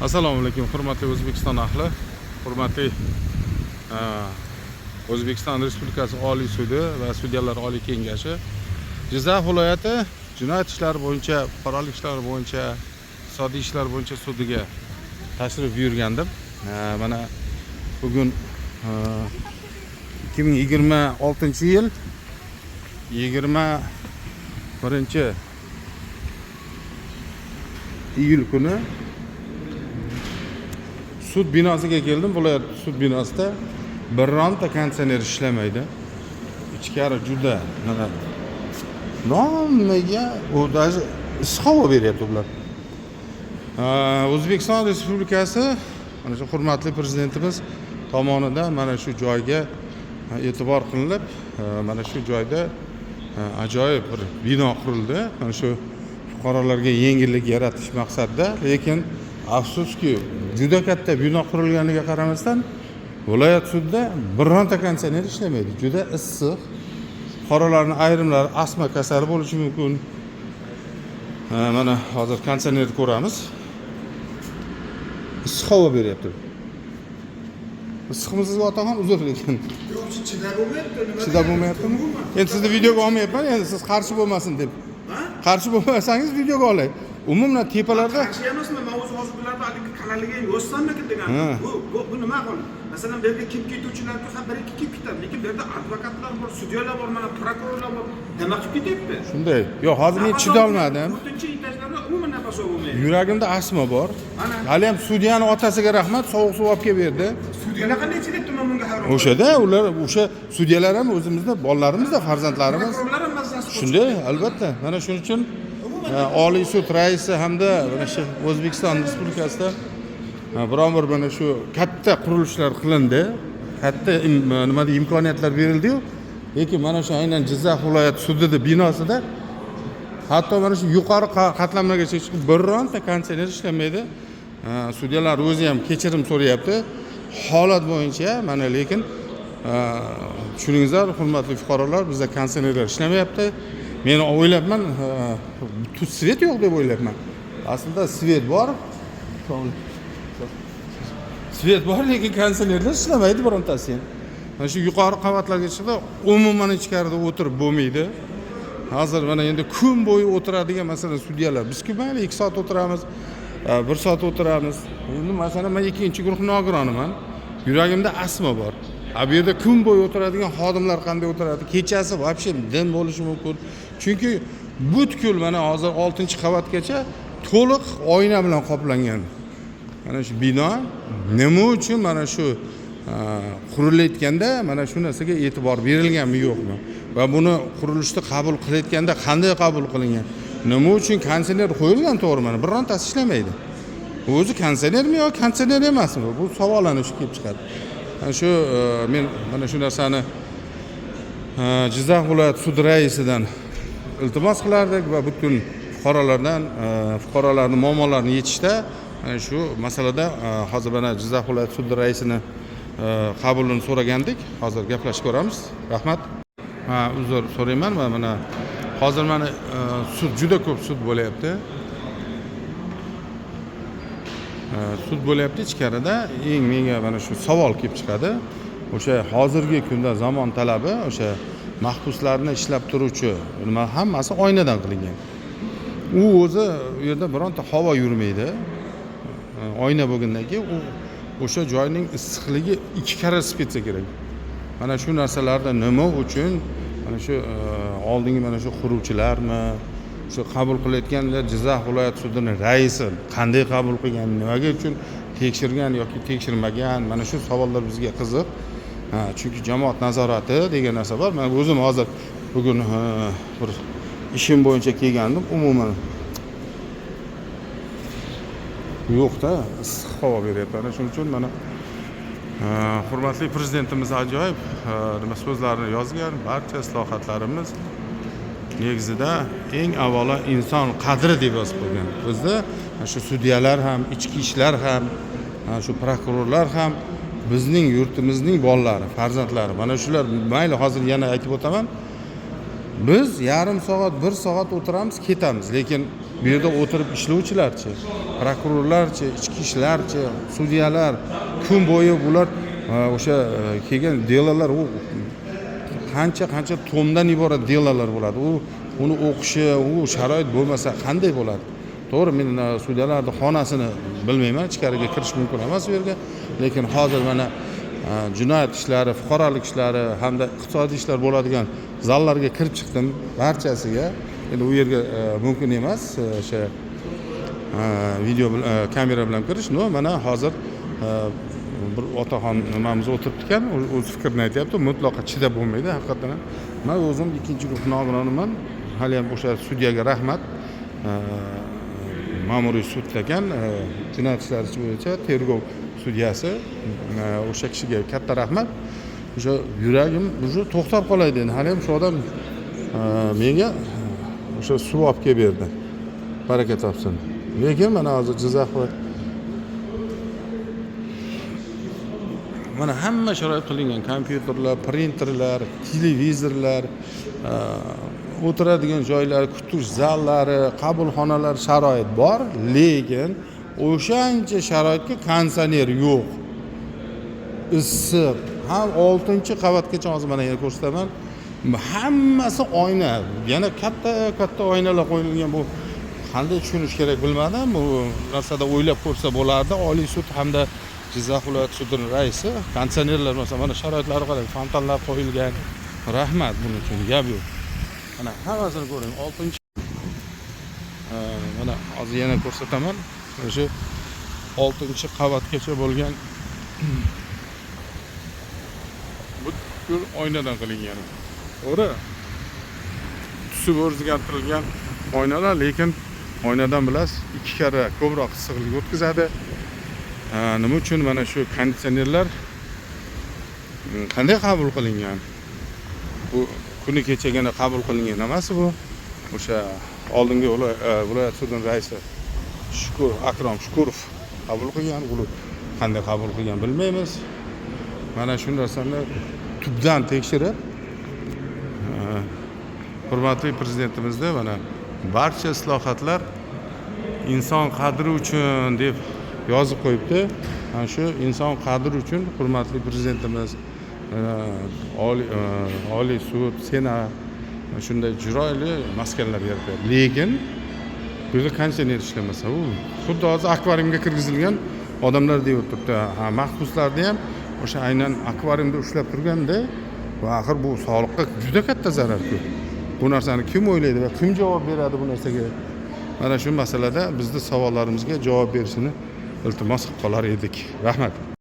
Assalomu alaykum, hurmatli O'zbekiston ahli, hurmatli O'zbekiston Respublikasi Oliy sudi va Sudyalar Oliy kengashi Jizzax viloyati jinoyat ishlari bo'yicha, fuqarolik ishlari bo'yicha, iqtisodiy ishlar bo'yicha sudiga tashrif buyurgandim. Mana bugun 2026-yil 21-iyul kuni sud binosiga keldim. Viloyat sud binosida birorta konditsioner ishlamaydi. Ichkari juda nimaga u даже issiq havo beryapti ular. O'zbekiston Respublikasi mana shu hurmatli prezidentimiz tomonidan mana shu joyga e'tibor qilinib, mana shu joyda ajoyib bir bino qurildi. Mana shu fuqarolarga yengillik yaratish maqsadida, lekin afsuski juda katta bino qurilganiga qaramasdan viloyat sudida birorta konditsioner ishlamaydi. Juda issiq. Fuqarolarning ayrimlari astma kasali bo'lishi mumkin. Mana hozir konditsionerni ko'ramiz. Issiq havo beryapti. Issiqmi sizga otaxon? Uzr lekin. Yo'q, chidab bo'lmayapti. Chidab bo'lmayaptimi? Endi sizni videoga olmayapman, endi siz qarshi bo'lmasin deb. Qarshi bo'lmasangiz videoga olay. Umuman tepalarda qarshi emasman, men o'z hozirlarda haligi kanaliga yozsammikin degan. Bu nima qol? Masalan, bu yerga kelib ketuvchilarga ham bir ikki kelib ketadi, lekin bu yerda advokatlar bor, sudyalar bor, mana prokurorlar bor. Nima qilib ketyapti? Shunday. Yo'q, hozir men chidolmadim. 4-etajlarda umuman nafas olmaydi. Yuragimda astma bor. Hali ham sudyaning otasiga rahmat, sovuq suv olib kelib berdi. Sudyalar qanday chidayapti, men bunga hayron. O'shada ular, o'sha sudyalar ham o'zimizda bolalarimiz-da, farzandlarimiz. Prokurorlar ham mazasi Shunday, albatta. Mana shuning uchun Oliy sud raisi hamda mana shu O'zbekiston Respublikasida biron bir mana shu katta qurilishlar qilindi. Katta nima deydi, imkoniyatlar berildi-yu. Lekin mana shu aynan Jizzax viloyat sudida binosida hatto mana shu yuqori qatlamlargacha chiqib birorta konditsioner ishlamaydi. Sudyalar o'zi ham kechirim so'rayapti. Holat bo'yicha mana lekin tushuningizlar, hurmatli fuqarolar, bizda konditsionerlar ishlamayapti. Men o'ylabman, svet yo'q deb o'ylabman. Aslida svet bor. Svet bor, lekin konditsionerlar ishlamaydi birontasi ham. Mana shu yuqori qavatlarga chiqdi, umuman ichkarida o'tirib bo'lmaydi. Hozir mana endi kun bo'yi o'tiradigan masalan sudyalar, biz-ku mayli 2 soat o'tiramiz, 1 soat o'tiramiz. Endi masalan men 2-guruh nogironiman. Yuragimda astma bor. Bu yerda kun bo'yi o'tiradigan xodimlar qanday o'tiradi? Kechasi вообще dim bo'lishi mumkin. Chunki butkul mana hozir 6-qavatgacha to'liq oyna bilan qoplangan. Mana shu bino nima uchun mana shu qurilayotganda mana shu narsaga e'tibor berilganmi yo'qmi? Va buni qurilishni qabul qilayotganda qanday qabul qilingan? Nima uchun konditsioner qo'yilgan, to'g'ri mana birontasi ishlamaydi. O'zi konditsionermi yo konditsioner emasmi? Bu savollar shu kelib chiqadi. Shu men mana shu narsani Jizzax viloyat sud raisidan iltimos qilardik va butun fuqarolarning muammolarini yechishda shu masalada hozir mana Jizzax viloyat sud raisini qabulini so'ragandik. Hozir gaplashib ko'ramiz. Rahmat. Uzr so'rayman va mana hozir mana sud juda ko'p sud bo'lyapti. Sud bo'lyapti ichkarida. Eng menga mana shu savol kelib chiqadi. O'sha hozirgi kunda zamon talabi, o'sha mahbuslarni ishlab turuvchi nima hammasi oynadan qilingan. U o'zi u yerda bironta havo yurmaydi. Oyna bo'lgandan keyin o'sha joyning issiqligi 2 karra isib kerak. Mana shu narsalarda nima uchun mana shu oldingi mana shu quruvchilarmi, shu qabul qilayotganlar Jizzax viloyat sudining raisi qanday qabul qilgan, nimaga uchun tekshirgan yoki tekshirmagan, mana shu savollar bizga qiziq. Chunki jamoat nazorati degan narsa bor. Men o'zim hozir bugun bir ishim bo'yicha kelgandim, umuman yo'qda, issiq havo beryapti. Ana shuning uchun mana hurmatli prezidentimiz ajoyib nima so'zlarni yozgan. Barcha islohotlarimiz negizida eng avvalo inson qadri deb yozib qo'ygan. Bizda shu sudyalar ham, ichki ishlar ham, shu prokurorlar ham bizning yurtimizning bolalari, farzandlari. Mana shular mayli hozir yana aytib o'taman. Biz yarim soat, 1 soat o'tiramiz, ketamiz, lekin Bu yerda o'tirib ishlovchilarchi, prokurorlarchi, ichki ishlarchi, sudyalar kun bo'yi bular o'sha kelgan delalar u qancha tomdan iborat delalar bo'ladi. Uni o'qishi, u sharoit bo'lmasa qanday bo'ladi? To'g'ri, men sudyalarni xonasini bilmayman, ichkariga kirish mumkin emas u yerga, lekin hozir mana jinoyat ishlari, fuqarolik ishlari hamda iqtisodiy ishlar bo'ladigan zallarga kirib chiqdim barchasiga. Endi u yerga mumkin emas o'sha video kamera bilan kirish. No, mana hozir bir otaxon nimamiz o'tirib ekan, o'z fikrini aytyapti. Mutlaqo chidab bo'lmaydi haqiqatan ham. Men o'zim ikkinchi guruh nogironiman. Hali ham o'sha sudyaga rahmat. Ma'muriy sud ekan, jinoyat ishlari bo'yicha tergov sudyasi, o'sha kishiga katta rahmat. O'sha yuragim o'sha to'xtab qoladi endi. Hali ham shu odam menga o'sha suv olib kelib berdi. Baraka topsin. Lekin mana hozir Jizzax va mana hamma sharoit qilingan, kompyuterlar, printerlar, televizorlar, o'tiradigan joylar, kutish zallari, qabulxonalar sharoit bor, lekin o'shancha sharoitga konditsioner yo'q. Issiq. Ham 6-qavatgacha hozir mana yana ko'rsataman. Hammasi oyna. Yana katta oynalar qo'yilgan. Bu qanday tushunish kerak bilmadim. Bu narsada o'ylab ko'rsa bo'lardi. Oliy sud hamda Jizzax viloyat sudining raisi konditsionerlar masalan mana sharoitlari qarang, fontanlar qo'yilgan. Rahmat buning uchun, gap yo'q. Mana hammasini ko'ring. 6. Mana hozir yana ko'rsataman. O'sha 6-qavatgacha bo'lgan butkul oynadan qilingan. To'g'ri? Tusi o'zgartirilgan oynalar, lekin oynadan bilasiz 2 karra ko'proq issiqlik o'tkazadi. Nima uchun mana shu konditsionerlar qanday qabul qilingan? Bu kuni kechagina qabul qilingan emas bu. O'sha oldingi viloyat sudining raisi Akrom Shukurov qabul qilgan. Uni qanday qabul qilgan bilmaymiz. Mana shu narsani tubdan tekshirib, hurmatli prezidentimizda mana barcha islohotlar inson qadri uchun deb yozib qo'yibdi. Mana shu inson qadri uchun hurmatli prezidentimiz Oliy sud, Senat shunday chiroyli maskanlar yaratyapti. Lekin bu yerda konditsioner ishlamasa, u xuddi hozir akvariumga kirgizilgan odamlar deb o'tiribdi. Mahbuslarni ham o'sha aynan akvariumda ushlab turganda, va axir bu sog'liqqa juda katta zarar-ku. Bu narsani kim o'ylaydi va kim javob beradi bu narsaga? Mana shu masalada bizning savollarimizga javob berishini iltimos qilib qolar edik. Rahmat.